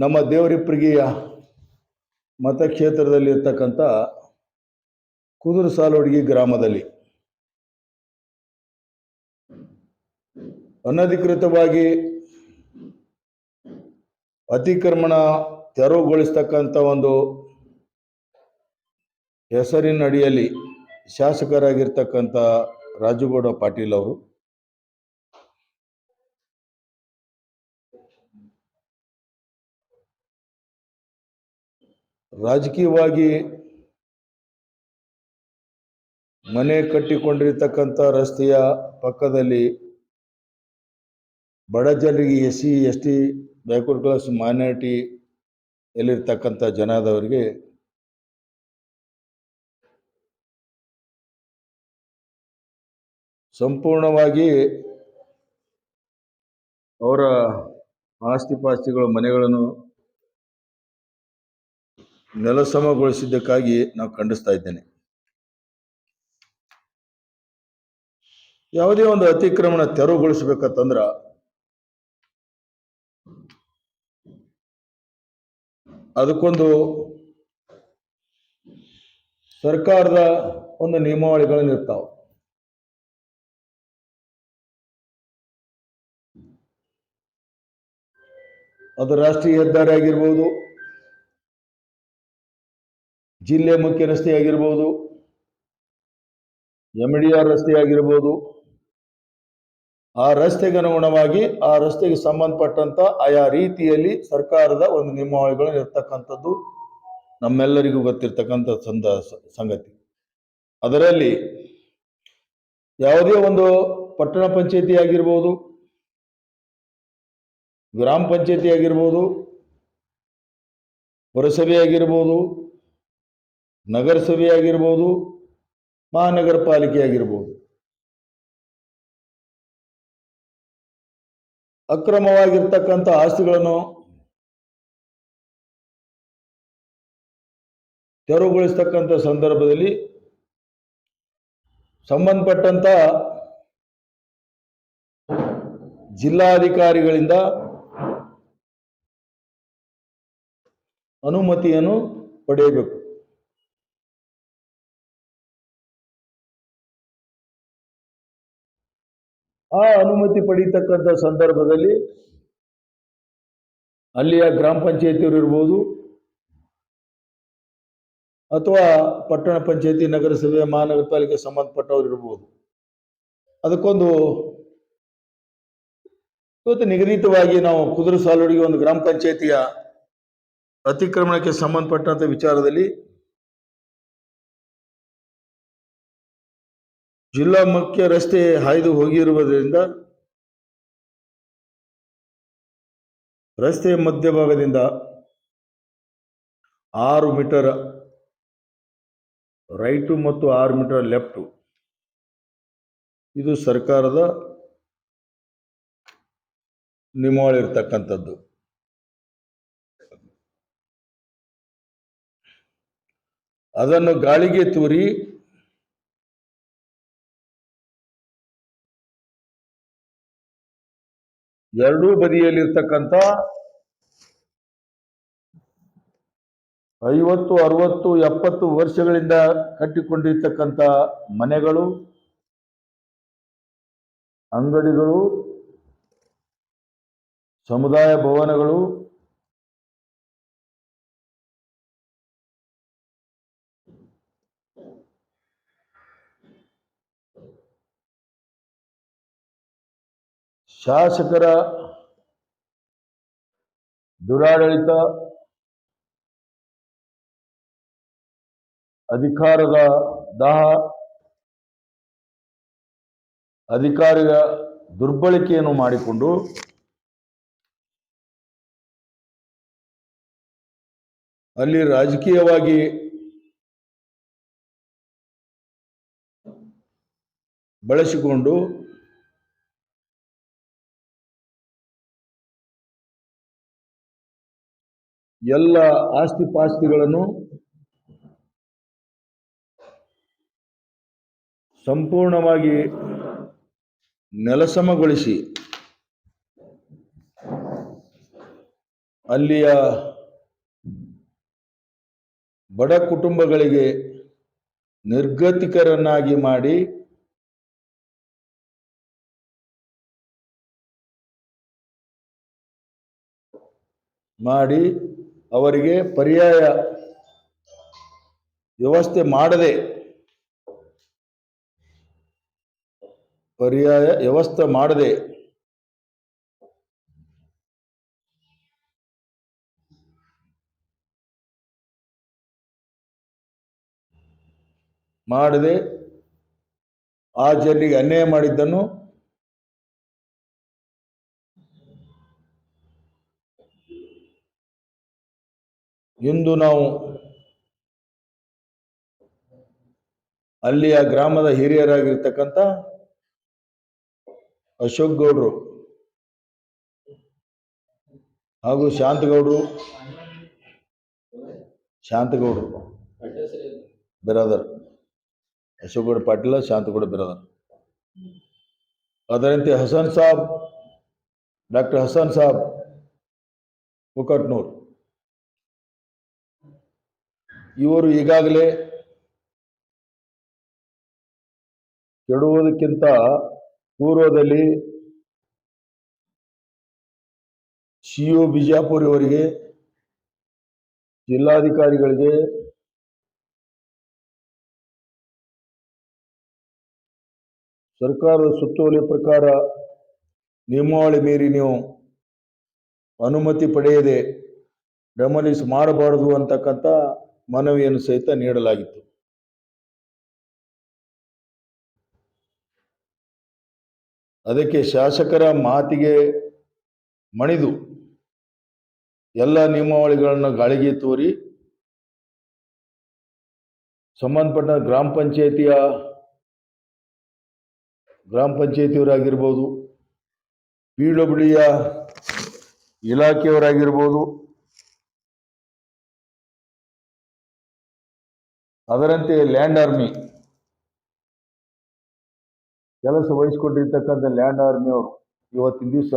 ನಮ್ಮ ದೇವರಿಪ್ಪರಿಗೆಯ ಮತಕ್ಷೇತ್ರದಲ್ಲಿರ್ತಕ್ಕಂಥ ಕುದುರುಸಾಲೋಡ್ಗಿ ಗ್ರಾಮದಲ್ಲಿ ಅನಧಿಕೃತವಾಗಿ ಅತಿಕ್ರಮಣ ತೆರವುಗೊಳಿಸ್ತಕ್ಕಂಥ ಒಂದು ಹೆಸರಿನ ಅಡಿಯಲ್ಲಿ ಶಾಸಕರಾಗಿರ್ತಕ್ಕಂಥ ರಾಜುಗೌಡ ಪಾಟೀಲ್ ಅವರು ರಾಜಕೀಯವಾಗಿ ಮನೆ ಕಟ್ಟಿಕೊಂಡಿರ್ತಕ್ಕಂಥ ರಸ್ತೆಯ ಪಕ್ಕದಲ್ಲಿ ಬಡ ಜನರಿಗೆ SC ST backward class minority ಎಲ್ಲಿರ್ತಕ್ಕಂಥ ಜನಾದವರಿಗೆ ಸಂಪೂರ್ಣವಾಗಿ ಅವರ ಆಸ್ತಿ ಪಾಸ್ತಿಗಳು ಮನೆಗಳನ್ನು ನೆಲಸಮಗೊಳಿಸಿದ್ದಕ್ಕಾಗಿ ನಾವು ಖಂಡಿಸ್ತಾ ಇದ್ದೇನೆ. ಯಾವುದೇ ಒಂದು ಅತಿಕ್ರಮಣ ತೆರವುಗೊಳಿಸಬೇಕಂತಂದ್ರ ಅದಕ್ಕೊಂದು ಸರ್ಕಾರದ ಒಂದು ನಿಯಮಾವಳಿಗಳನ್ನು ಇರ್ತಾವೆ. ಅದು ರಾಷ್ಟ್ರೀಯ ಹೆದ್ದಾರಿ ಆಗಿರ್ಬೋದು, ಜಿಲ್ಲೆ ಮುಖ್ಯ ರಸ್ತೆ ಆಗಿರ್ಬೋದು, MDR ರಸ್ತೆ ಆಗಿರ್ಬೋದು. ಆ ರಸ್ತೆಗೆ ಅನುಗುಣವಾಗಿ ಆ ರಸ್ತೆಗೆ ಸಂಬಂಧಪಟ್ಟಂತ ಆಯಾ ರೀತಿಯಲ್ಲಿ ಸರ್ಕಾರದ ಒಂದು ನಿಯಮಾವಳಿಗಳು ಇರ್ತಕ್ಕಂಥದ್ದು ನಮ್ಮೆಲ್ಲರಿಗೂ ಗೊತ್ತಿರ್ತಕ್ಕಂಥ ಸಂಗತಿ. ಅದರಲ್ಲಿ ಯಾವುದೇ ಒಂದು ಪಟ್ಟಣ ಪಂಚಾಯತಿ ಆಗಿರ್ಬೋದು, ಗ್ರಾಮ ಪಂಚಾಯತಿ ಆಗಿರ್ಬೋದು, ಪುರಸಭೆ ಆಗಿರ್ಬೋದು, ನಗರಸಭೆ ಆಗಿರ್ಬೋದು, ಮಹಾನಗರ ಪಾಲಿಕೆ ಆಗಿರ್ಬೋದು, ಅಕ್ರಮವಾಗಿರ್ತಕ್ಕಂಥ ಆಸ್ತಿಗಳನ್ನು ತೆರವುಗೊಳಿಸ್ತಕ್ಕಂಥ ಸಂದರ್ಭದಲ್ಲಿ ಸಂಬಂಧಪಟ್ಟಂತ ಜಿಲ್ಲಾಧಿಕಾರಿಗಳಿಂದ ಅನುಮತಿಯನ್ನು ಪಡೆಯಬೇಕು. ಆ ಅನುಮತಿ ಪಡೆಯತಕ್ಕಂಥ ಸಂದರ್ಭದಲ್ಲಿ ಅಲ್ಲಿಯ ಗ್ರಾಮ ಪಂಚಾಯತಿಯವರು ಇರ್ಬೋದು ಅಥವಾ ಪಟ್ಟಣ ಪಂಚಾಯತಿ, ನಗರಸಭೆ, ಮಹಾನಗರ ಪಾಲಿಕೆ ಸಂಬಂಧಪಟ್ಟವರು ಇರ್ಬೋದು. ಅದಕ್ಕೊಂದು ಇವತ್ತು ನಿಗದಿತವಾಗಿ ನಾವು ಕುದುರುಸಾಲೋಡಿಗೆ ಒಂದು ಗ್ರಾಮ ಪಂಚಾಯತಿಯ ಅತಿಕ್ರಮಣಕ್ಕೆ ಸಂಬಂಧಪಟ್ಟಂತ ವಿಚಾರದಲ್ಲಿ ಜಿಲ್ಲಾ ಮುಖ್ಯ ರಸ್ತೆ ಹಾಯ್ದು ಹೋಗಿರುವುದರಿಂದ ರಸ್ತೆಯ ಮಧ್ಯಭಾಗದಿಂದ 6 ಮೀಟರ್ ರೈಟು ಮತ್ತು 6 ಮೀಟರ್ ಲೆಫ್ಟು ಇದು ಸರ್ಕಾರದ ನಿಯಮಾವಳಿ ಇರ್ತಕ್ಕಂಥದ್ದು. ಅದನ್ನು ಗಾಳಿಗೆ ತೂರಿ ಎರಡೂ ಬದಿಯಲ್ಲಿರ್ತಕ್ಕಂಥ 50, 60, 70 ವರ್ಷಗಳಿಂದ ಕಟ್ಟಿಕೊಂಡಿರ್ತಕ್ಕಂಥ ಮನೆಗಳು, ಅಂಗಡಿಗಳು, ಸಮುದಾಯ ಭವನಗಳು, ಶಾಸಕರ ದುರಾಡಳಿತ, ಅಧಿಕಾರದ ದಾಹ, ಅಧಿಕಾರಿಯ ದುರ್ಬಳಕೆಯನ್ನು ಮಾಡಿಕೊಂಡು ಅಲ್ಲಿ ರಾಜಕೀಯವಾಗಿ ಬಳಸಿಕೊಂಡು ಎಲ್ಲ ಆಸ್ತಿ ಪಾಸ್ತಿಗಳನ್ನು ಸಂಪೂರ್ಣವಾಗಿ ನೆಲಸಮಗೊಳಿಸಿ ಅಲ್ಲಿಯ ಬಡ ಕುಟುಂಬಗಳಿಗೆ ನಿರ್ಗತಿಕರನ್ನಾಗಿ ಮಾಡಿ ಅವರಿಗೆ ಪರ್ಯಾಯ ವ್ಯವಸ್ಥೆ ಮಾಡದೆ ಆ ಜನರಿಗೆ ಅನ್ಯಾಯ ಮಾಡಿದ್ದನ್ನು ಇಂದು ನಾವು ಅಲ್ಲಿಯ ಗ್ರಾಮದ ಹಿರಿಯರಾಗಿರ್ತಕ್ಕಂಥ ಅಶೋಕ್ ಗೌಡ್ರು ಹಾಗೂ ಶಾಂತಗೌಡ್ರು ಬಿರಾದರ್, ಅಶೋಕ್ ಗೌಡ ಪಾಟೀಲ, ಶಾಂತಗೌಡ ಬಿರಾದರ್, ಅದರಂತೆ ಡಾಕ್ಟರ್ ಹಸನ್ ಸಾಬ್ ಮುಕಟ್ನೂರ್, ಇವರು ಈಗಾಗಲೇ ಕೆಡುವುದಕ್ಕಿಂತ ಪೂರ್ವದಲ್ಲಿ CO ಬಿಜಾಪುರ ಇವರಿಗೆ, ಜಿಲ್ಲಾಧಿಕಾರಿಗಳಿಗೆ ಸರ್ಕಾರದ ಸುತ್ತೋಲೆ ಪ್ರಕಾರ ನಿಯಮಾವಳಿ ಮೀರಿ ನೀವು ಅನುಮತಿ ಪಡೆಯದೆ ಡೆಮಾಲಿಷ್ ಮಾಡಬಾರದು ಅಂತಕ್ಕಂಥ ಮನವಿಯನ್ನು ಸಹಿತ ನೀಡಲಾಗಿತ್ತು. ಅದಕ್ಕೆ ಶಾಸಕರ ಮಾತಿಗೆ ಮಣಿದು ಎಲ್ಲ ನಿಯಮಾವಳಿಗಳನ್ನು ಗಾಳಿಗೆ ತೋರಿ ಸಂಬಂಧಪಟ್ಟ ಗ್ರಾಮ ಪಂಚಾಯತಿಯವರಾಗಿರ್ಬೋದು, PWD ಇಲಾಖೆಯವರಾಗಿರ್ಬೋದು, ಅದರಂತೆ ಲ್ಯಾಂಡ್ ಆರ್ಮಿ ಕೆಲಸ ವಹಿಸಿಕೊಂಡಿರ್ತಕ್ಕಂಥ ಲ್ಯಾಂಡ್ ಆರ್ಮಿಯವರು ಇವತ್ತಿನ ದಿವಸ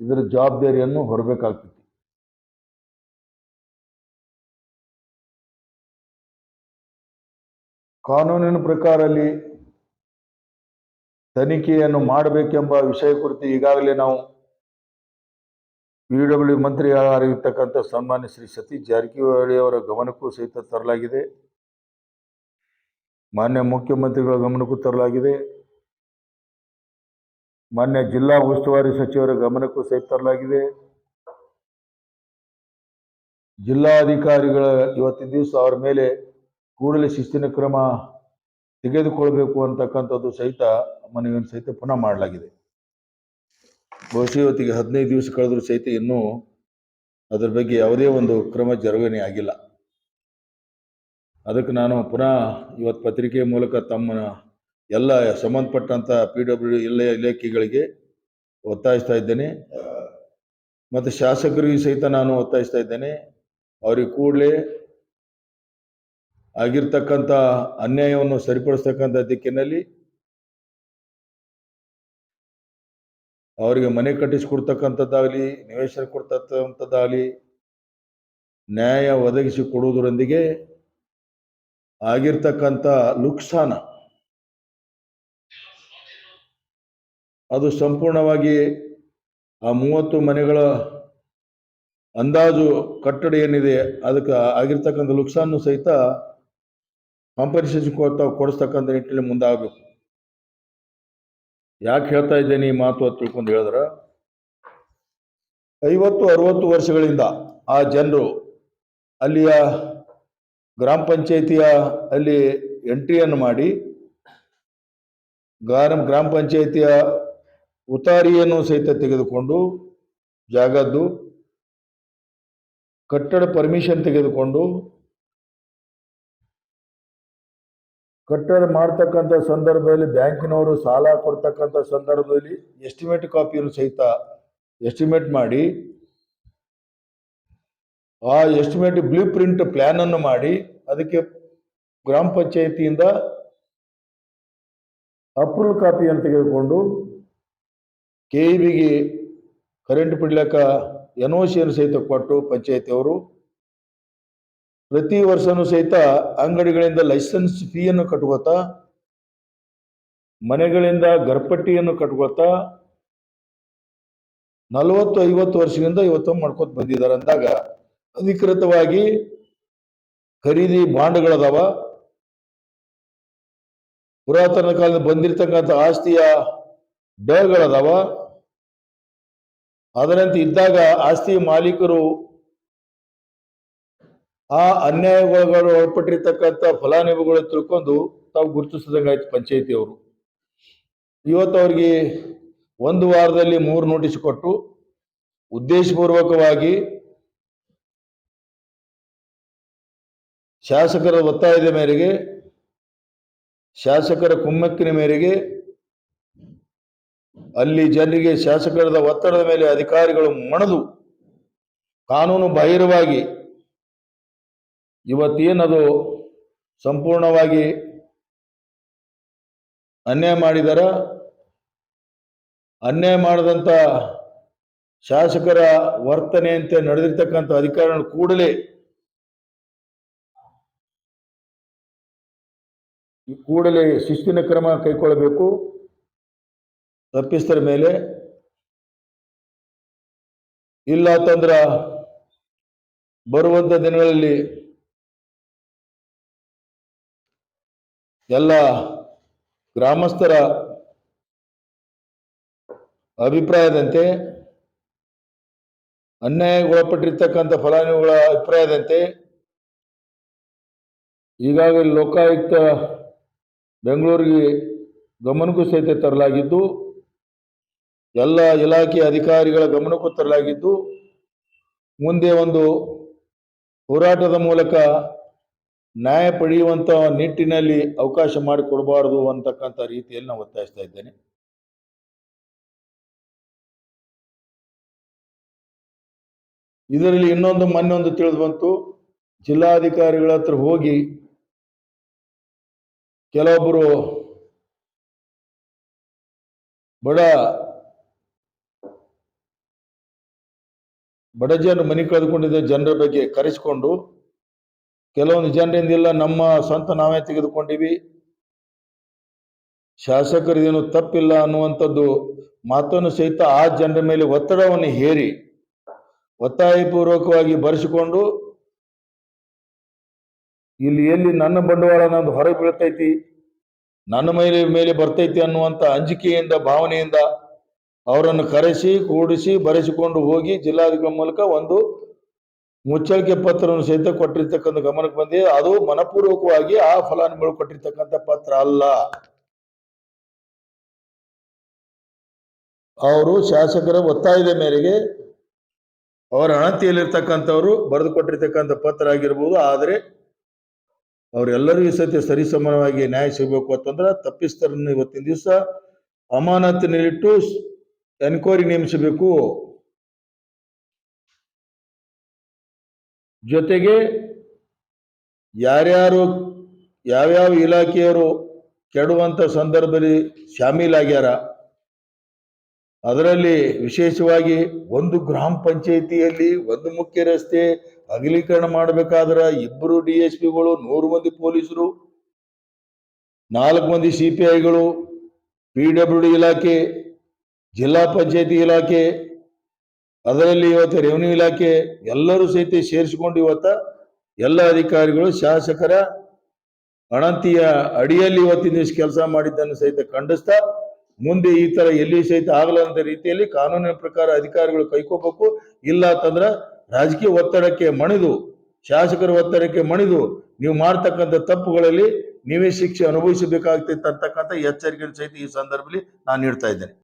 ಇದರ ಜವಾಬ್ದಾರಿಯನ್ನು ಹೊರಬೇಕಾಗ್ತದೆ. ಕಾನೂನಿನ ಪ್ರಕಾರ ಅಲ್ಲಿ ತನಿಖೆಯನ್ನು ಮಾಡಬೇಕೆಂಬ ವಿಷಯ ಕುರಿತು ಈಗಾಗಲೇ ನಾವು PWD ಮಂತ್ರಿಯಾಗಿರ್ತಕ್ಕಂಥ ಸನ್ಮಾನ್ಯ ಶ್ರೀ ಸತೀಶ್ ಜಾರಕಿಹೊಳಿ ಅವರ ಗಮನಕ್ಕೂ ಸಹಿತ ತರಲಾಗಿದೆ, ಮಾನ್ಯ ಮುಖ್ಯಮಂತ್ರಿಗಳ ಗಮನಕ್ಕೂ ತರಲಾಗಿದೆ, ಮಾನ್ಯ ಜಿಲ್ಲಾ ಉಸ್ತುವಾರಿ ಸಚಿವರ ಗಮನಕ್ಕೂ ಸಹಿತ ತರಲಾಗಿದೆ. ಜಿಲ್ಲಾಧಿಕಾರಿಗಳ ಇವತ್ತಿನ ದಿವಸ ಅವರ ಮೇಲೆ ಕೂಡಲೇ ಶಿಸ್ತಿನ ಕ್ರಮ ತೆಗೆದುಕೊಳ್ಬೇಕು ಅಂತಕ್ಕಂಥದ್ದು ಸಹಿತ ಮನವಿಯನ್ನು ಸಹಿತ ಪುನಃ ಮಾಡಲಾಗಿದೆ. ಬಹುಶಃ ಇವತ್ತಿಗೆ 15 ದಿವಸ ಕಳೆದರೂ ಸಹಿತ ಇನ್ನೂ ಅದರ ಬಗ್ಗೆ ಯಾವುದೇ ಒಂದು ಕ್ರಮ ಜರುಗಣೆ ಆಗಿಲ್ಲ. ಅದಕ್ಕೆ ನಾನು ಪುನಃ ಇವತ್ತು ಪತ್ರಿಕೆ ಮೂಲಕ ತಮ್ಮ ಎಲ್ಲ ಸಂಬಂಧಪಟ್ಟಂಥ PWD ಎಲ್ಲ ಇಲಾಖೆಗಳಿಗೆ ಒತ್ತಾಯಿಸ್ತಾ ಇದ್ದೇನೆ, ಮತ್ತು ಶಾಸಕರಿಗೆ ಸಹಿತ ನಾನು ಒತ್ತಾಯಿಸ್ತಾ ಇದ್ದೇನೆ. ಅವರಿಗೆ ಕೂಡಲೇ ಆಗಿರ್ತಕ್ಕಂಥ ಅನ್ಯಾಯವನ್ನು ಸರಿಪಡಿಸ್ತಕ್ಕಂಥ ದಿಕ್ಕಿನಲ್ಲಿ ಅವರಿಗೆ ಮನೆ ಕಟ್ಟಿಸಿಕೊಡ್ತಕ್ಕಂಥದ್ದಾಗಲಿ, ನಿವೇಶನ ಕೊಡ್ತಕ್ಕಂಥದ್ದಾಗಲಿ ನ್ಯಾಯ ಒದಗಿಸಿ ಕೊಡುವುದರೊಂದಿಗೆ ಆಗಿರ್ತಕ್ಕಂಥ ನುಕ್ಸಾನ ಅದು ಸಂಪೂರ್ಣವಾಗಿ ಆ 30 ಮನೆಗಳ ಅಂದಾಜು ಕಟ್ಟಡ ಏನಿದೆ ಅದಕ್ಕೆ ಆಗಿರ್ತಕ್ಕಂಥ ನುಕ್ಸಾನು ಸಹಿತ ಕಾಂಪನ್ಸೇಷನ್ ಕೊಡಿಸ್ತಕ್ಕಂಥ ನಿಟ್ಟಿನಲ್ಲಿ ಮುಂದಾಗಬೇಕು. ಯಾಕೆ ಹೇಳ್ತಾ ಇದ್ದೇನೆ ಈ ಮಾತು ಅಂತ ತಿಳ್ಕೊಂಡು ಹೇಳಿದ್ರೆ, 50-60 ವರ್ಷಗಳಿಂದ ಆ ಜನರು ಅಲ್ಲಿಯ ಗ್ರಾಮ ಪಂಚಾಯಿತಿಯ ಅಲ್ಲಿ ಎಂಟ್ರಿಯನ್ನು ಮಾಡಿ ಗ್ರಾಮ ಪಂಚಾಯಿತಿಯ ಉತಾರಿಯನ್ನು ಸಹಿತ ತೆಗೆದುಕೊಂಡು ಜಾಗದ್ದು ಕಟ್ಟಡ ಪರ್ಮಿಷನ್ ತೆಗೆದುಕೊಂಡು ಕಟ್ಟಡ ಮಾಡ್ತಕ್ಕಂಥ ಸಂದರ್ಭದಲ್ಲಿ ಬ್ಯಾಂಕಿನವರು ಸಾಲ ಕೊಡ್ತಕ್ಕಂಥ ಸಂದರ್ಭದಲ್ಲಿ ಎಸ್ಟಿಮೇಟ್ ಕಾಪಿಯನ್ನು ಸಹಿತ ಎಸ್ಟಿಮೇಟ್ ಮಾಡಿ ಆ ಎಸ್ಟಿಮೇಟ್ ಬ್ಲೂ ಪ್ರಿಂಟ್ ಪ್ಲಾನ್ ಅನ್ನು ಮಾಡಿ ಅದಕ್ಕೆ ಗ್ರಾಮ ಪಂಚಾಯಿತಿಯಿಂದ ಅಪ್ರೂವಲ್ ಕಾಪಿಯನ್ನು ತೆಗೆದುಕೊಂಡು KEBಗೆ ಕರೆಂಟ್ ಬಿಡ್ಲಿಕ್ಕ ಎನ್ಒಸಿಯನ್ನು ಸಹಿತ ಕೊಟ್ಟು ಪಂಚಾಯತಿಯವರು ಪ್ರತಿ ವರ್ಷನೂ ಸಹಿತ ಅಂಗಡಿಗಳಿಂದ ಲೈಸೆನ್ಸ್ ಫೀಯನ್ನು ಕಟ್ಕೋತಾ, ಮನೆಗಳಿಂದ ಗರ್ಪಟ್ಟಿಯನ್ನು ಕಟ್ಕೋತಾ 40-50 ವರ್ಷದಿಂದ ಇವತ್ತು ಮಾಡ್ಕೊತ ಬಂದಿದ್ದಾರೆ. ಅಂದಾಗ ಅಧಿಕೃತವಾಗಿ ಖರೀದಿ ಬಾಂಡ್ಗಳದಾವ, ಪುರಾತನ ಕಾಲದಲ್ಲಿ ಬಂದಿರತಕ್ಕಂಥ ಆಸ್ತಿಯ ಡಗಳದಾವ. ಅದರಂತೆ ಇದ್ದಾಗ ಆಸ್ತಿ ಮಾಲೀಕರು ಆ ಅನ್ಯಾಯಗಳು ಒಳಪಟ್ಟಿರ್ತಕ್ಕಂಥ ಫಲಾನುಭವಿಗಳು ತಿಳ್ಕೊಂಡು ತಾವು ಗುರುತಿಸಿದಂಗಾಯ್ತು ಪಂಚಾಯತಿಯವರು. ಇವತ್ತು ಅವ್ರಿಗೆ 1 ವಾರದಲ್ಲಿ 3 ನೋಟಿಸ್ ಕೊಟ್ಟು ಉದ್ದೇಶಪೂರ್ವಕವಾಗಿ ಶಾಸಕರ ಒತ್ತಾಯದ ಮೇರೆಗೆ, ಶಾಸಕರ ಕುಮ್ಮಕ್ಕಿನ ಮೇರೆಗೆ, ಅಲ್ಲಿ ಜನರಿಗೆ ಶಾಸಕರ ಒತ್ತಡದ ಮೇಲೆ ಅಧಿಕಾರಿಗಳು ಮಣಿದು ಕಾನೂನು ಬಾಹಿರವಾಗಿ ಇವತ್ತೇನದು ಸಂಪೂರ್ಣವಾಗಿ ಅನ್ಯಾಯ ಮಾಡಿದಾರ. ಅನ್ಯಾಯ ಮಾಡಿದಂಥ ಶಾಸಕರ ವರ್ತನೆಯಂತೆ ನಡೆದಿರ್ತಕ್ಕಂಥ ಅಧಿಕಾರಿಗಳು ಕೂಡಲೇ ಶಿಸ್ತಿನ ಕ್ರಮ ಕೈಗೊಳ್ಳಬೇಕು. ತಪ್ಪಿಸ್ತರ ಮೇಲೆ ಇಲ್ಲ ಅಂತಂದ್ರ ಬರುವಂತ ದಿನಗಳಲ್ಲಿ ಎಲ್ಲ ಗ್ರಾಮಸ್ಥರ ಅಭಿಪ್ರಾಯದಂತೆ, ಅನ್ಯಾಯಗೊಳಪಟ್ಟಿರ್ತಕ್ಕಂಥ ಫಲಾನುಭವಿಗಳ ಅಭಿಪ್ರಾಯದಂತೆ ಈಗಾಗಲೇ ಲೋಕಾಯುಕ್ತ ಬೆಂಗಳೂರಿಗೆ ಗಮನಕ್ಕೂ ಸಹಿತ ತರಲಾಗಿದ್ದು, ಎಲ್ಲ ಇಲಾಖೆ ಅಧಿಕಾರಿಗಳ ಗಮನಕ್ಕೂ ತರಲಾಗಿದ್ದು, ಮುಂದೆ ಒಂದು ಹೋರಾಟದ ಮೂಲಕ ನ್ಯಾಯ ಪಡೆಯುವಂತ ನಿಟ್ಟಿನಲ್ಲಿ ಅವಕಾಶ ಮಾಡಿಕೊಡಬಾರದು ಅಂತಕ್ಕಂಥ ರೀತಿಯಲ್ಲಿ ನಾನು ಒತ್ತಾಯಿಸ್ತಾ ಇದ್ದೇನೆ. ಇದರಲ್ಲಿ ಮೊನ್ನೆ ತಿಳಿದು ಬಂತು, ಜಿಲ್ಲಾಧಿಕಾರಿಗಳ ಹತ್ರ ಹೋಗಿ ಕೆಲವೊಬ್ಬರು ಬಡ ಜನರು ಮನೆ ಕಳೆದುಕೊಂಡಿದ್ದ ಜನರ ಬಗ್ಗೆ ಕರೆಸಿಕೊಂಡು, ಕೆಲವೊಂದು ಜನರಿಂದ ಇಲ್ಲ ನಮ್ಮ ಸ್ವಂತ ನಾವೇ ತೆಗೆದುಕೊಂಡಿವಿ, ಶಾಸಕರಿಗೇನು ತಪ್ಪಿಲ್ಲ ಅನ್ನುವಂಥದ್ದು ಮಾತನ್ನು ಸಹಿತ ಆ ಜನರ ಮೇಲೆ ಒತ್ತಡವನ್ನು ಹೇರಿ ಒತ್ತಾಯಪೂರ್ವಕವಾಗಿ ಬರೆಸಿಕೊಂಡು, ಇಲ್ಲಿ ಎಲ್ಲಿ ನನ್ನ ಬಂಡವಾಳ ನಂದು ಹೊರಗೆ ಬೀಳ್ತೈತಿ, ನನ್ನ ಮೇಲೆ ಬರ್ತೈತಿ ಅನ್ನುವಂಥ ಅಂಜಿಕೆಯಿಂದ, ಭಾವನೆಯಿಂದ ಅವರನ್ನು ಕರೆಸಿ ಕೂಡಿಸಿ ಬರೆಸಿಕೊಂಡು ಹೋಗಿ ಜಿಲ್ಲಾಧಿಕಾರಿ ಮೂಲಕ ಒಂದು ಮುಚ್ಚಳಿಕೆ ಪತ್ರವನ್ನು ಸಹಿತ ಕೊಟ್ಟಿರ್ತಕ್ಕಂಥ ಗಮನಕ್ಕೆ ಬಂದಿದೆ. ಅದು ಮನಪೂರ್ವಕವಾಗಿ ಆ ಫಲಾನುಭವಿಗಳು ಕೊಟ್ಟಿರ್ತಕ್ಕಂಥ ಪತ್ರ ಅಲ್ಲ. ಅವರು ಶಾಸಕರ ಒತ್ತಾಯದ ಮೇರೆಗೆ ಅವರ ಅಣತಿಯಲ್ಲಿರ್ತಕ್ಕಂಥವ್ರು ಬರೆದು ಕೊಟ್ಟಿರ್ತಕ್ಕಂಥ ಪತ್ರ ಆಗಿರ್ಬೋದು. ಆದರೆ ಅವರೆಲ್ಲರಿಗೂ ಸಹಿತ ಸರಿಸಮಾನವಾಗಿ ನ್ಯಾಯ ಸಿಗಬೇಕು ಅಂತಂದ್ರೆ ತಪ್ಪಿಸ್ತರನ್ನು ಇವತ್ತಿನ ದಿವಸ ಅಮಾನತಿನಲ್ಲಿಟ್ಟು ಎನ್ಕ್ವೈರಿ ನೇಮಿಸಬೇಕು. ಜೊತೆಗೆ ಯಾರ್ಯಾರು ಯಾವ್ಯಾವ ಇಲಾಖೆಯವರು ಕೆಡುವಂತ ಸಂದರ್ಭದಲ್ಲಿ ಶಾಮೀಲಾಗ್ಯಾರ, ಅದರಲ್ಲಿ ವಿಶೇಷವಾಗಿ ಒಂದು ಗ್ರಾಮ ಪಂಚಾಯಿತಿಯಲ್ಲಿ ಒಂದು ಮುಖ್ಯ ರಸ್ತೆ ಅಗಲೀಕರಣ ಮಾಡಬೇಕಾದ್ರೆ 2 DSPಗಳು, 100 ಮಂದಿ ಪೊಲೀಸರು, 4 ಮಂದಿ CPIಗಳು, PWD ಇಲಾಖೆ, ಜಿಲ್ಲಾ ಪಂಚಾಯತಿ ಇಲಾಖೆ, ಅದರಲ್ಲಿ ಇವತ್ತು ರೆವಿನ್ಯೂ ಇಲಾಖೆ ಎಲ್ಲರೂ ಸಹಿತ ಸೇರಿಸಿಕೊಂಡು ಇವತ್ತ ಎಲ್ಲ ಅಧಿಕಾರಿಗಳು ಶಾಸಕರ ಅಣತಿಯ ಅಡಿಯಲ್ಲಿ ಇವತ್ತಿನ ದಿವಸ ಕೆಲಸ ಮಾಡಿದ್ದನ್ನು ಸಹಿತ ಖಂಡಿಸ್ತಾ, ಮುಂದೆ ಈ ತರ ಎಲ್ಲಿ ಸಹಿತ ಆಗಲಾರದ ರೀತಿಯಲ್ಲಿ ಕಾನೂನಿನ ಪ್ರಕಾರ ಅಧಿಕಾರಿಗಳು ಕೈಕೋಬೇಕು. ಇಲ್ಲ ಅಂತಂದ್ರೆ ರಾಜಕೀಯ ಒತ್ತಡಕ್ಕೆ ಮಣಿದು, ಶಾಸಕರ ಒತ್ತಡಕ್ಕೆ ಮಣಿದು ನೀವು ಮಾಡ್ತಕ್ಕಂಥ ತಪ್ಪುಗಳಲ್ಲಿ ನೀವೇ ಶಿಕ್ಷೆ ಅನುಭವಿಸಬೇಕಾಗ್ತೈತೆ ಅಂತಕ್ಕಂಥ ಎಚ್ಚರಿಕೆ ಸಹಿತ ಈ ಸಂದರ್ಭದಲ್ಲಿ ನಾನು ನೀಡ್ತಾ ಇದ್ದೇನೆ.